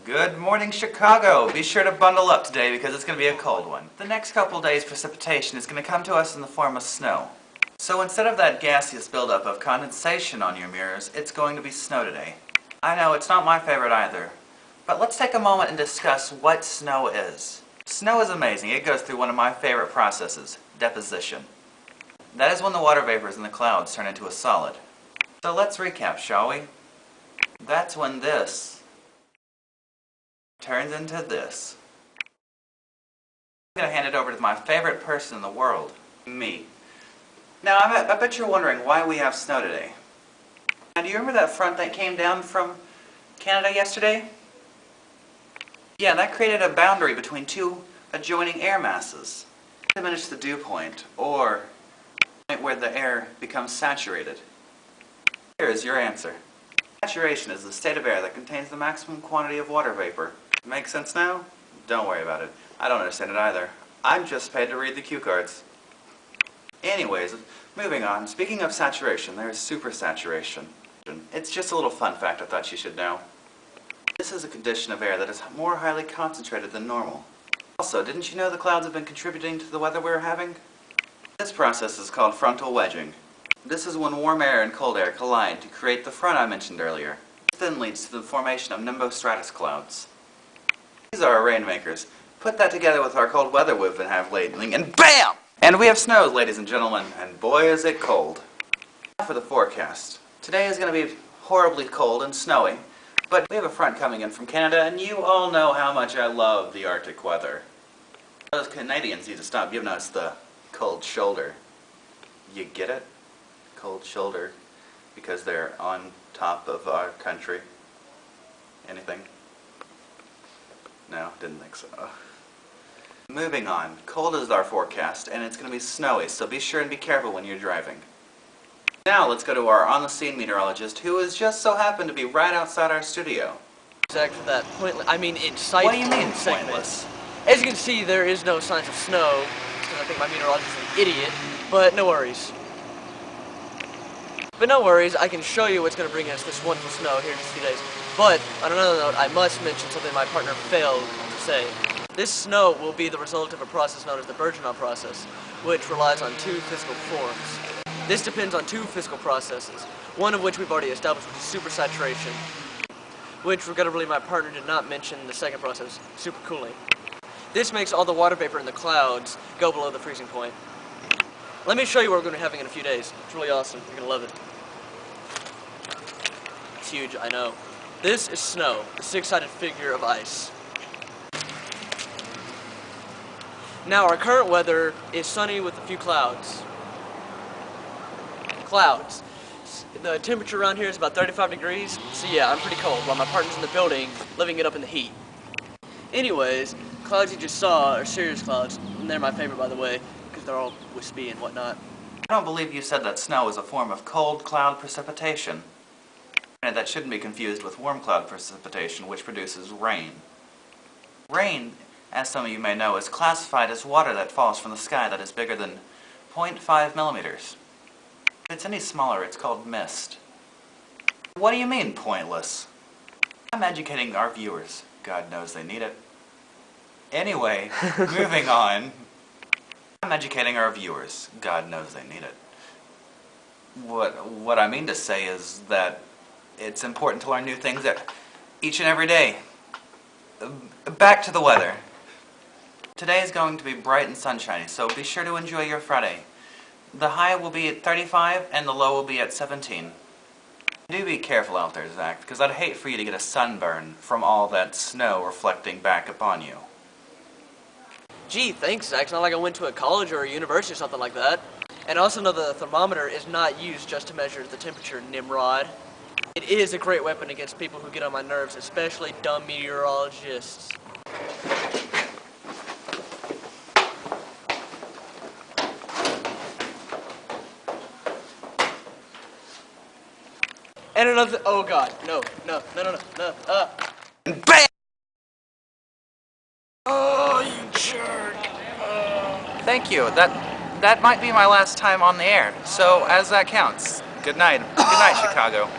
Good morning, Chicago. Be sure to bundle up today because it's going to be a cold one. The next couple days precipitation is going to come to us in the form of snow. So instead of that gaseous buildup of condensation on your mirrors, it's going to be snow today. I know, it's not my favorite either. But let's take a moment and discuss what snow is. Snow is amazing. It goes through one of my favorite processes, deposition. That is when the water vapors in the clouds turn into a solid. So let's recap, shall we? That's when this turns into this. I'm going to hand it over to my favorite person in the world, me. Now, I bet you're wondering why we have snow today. Now, do you remember that front that came down from Canada yesterday? Yeah, that created a boundary between two adjoining air masses. Diminish the dew point, or point where the air becomes saturated. Here is your answer. Saturation is the state of air that contains the maximum quantity of water vapor. Make sense now? Don't worry about it. I don't understand it either. I'm just paid to read the cue cards. Anyways, moving on. Speaking of saturation, there is supersaturation. It's just a little fun fact I thought you should know. This is a condition of air that is more highly concentrated than normal. Also, didn't you know the clouds have been contributing to the weather we're having? This process is called frontal wedging. This is when warm air and cold air collide to create the front I mentioned earlier. This then leads to the formation of nimbostratus clouds. These are our rainmakers. Put that together with our cold weather we've been having lately, and BAM! And we have snow, ladies and gentlemen, and boy is it cold. Now for the forecast. Today is going to be horribly cold and snowy, but we have a front coming in from Canada, and you all know how much I love the Arctic weather. Those Canadians need to stop giving us the cold shoulder. You get it? Cold shoulder, because they're on top of our country. Anything? No, didn't think so. Moving on. Cold is our forecast, and it's going to be snowy, so be sure and be careful when you're driving. Now let's go to our on-the-scene meteorologist, who has just so happened to be right outside our studio. Exact for that pointless, insightful. What do you mean, segment. pointless? As you can see, there is no signs of snow, because I think my meteorologist is an idiot, but no worries. But no worries, I can show you what's going to bring us this wonderful snow here in just a few days. But, on another note, I must mention something my partner failed to say. This snow will be the result of a process known as the Bergeron process, which relies on two physical forms. This depends on two physical processes, one of which we've already established, which is supersaturation, which, regrettably, my partner did not mention the second process, supercooling. This makes all the water vapor in the clouds go below the freezing point. Let me show you what we're going to be having in a few days. It's really awesome. You're going to love it. It's huge, I know. This is snow, the six-sided figure of ice. Now, our current weather is sunny with a few clouds. Clouds. The temperature around here is about 35 degrees, so yeah, I'm pretty cold, while my partner's in the building, living it up in the heat. Anyways, clouds you just saw are cirrus clouds, and they're my favorite, by the way, because they're all wispy and whatnot. I don't believe you said that snow is a form of cold cloud precipitation. And that shouldn't be confused with warm cloud precipitation, which produces rain. Rain, as some of you may know, is classified as water that falls from the sky that is bigger than 0.5 millimeters. If it's any smaller, it's called mist. What do you mean, pointless? I'm educating our viewers. God knows they need it. Anyway, moving on. I'm educating our viewers. God knows they need it. What I mean to say is that it's important to learn new things each and every day. Back to the weather. Today is going to be bright and sunshiny, so be sure to enjoy your Friday. The high will be at 35 and the low will be at 17. Do be careful out there, Zach, because I'd hate for you to get a sunburn from all that snow reflecting back upon you. Gee, thanks, Zach. It's not like I went to a college or a university or something like that. And also know the thermometer is not used just to measure the temperature, Nimrod. It is a great weapon against people who get on my nerves, especially dumb meteorologists. And another, oh god, no. BAM! Oh, you jerk. Thank you. That might be my last time on the air, so as that counts. Good night. Good night, Chicago.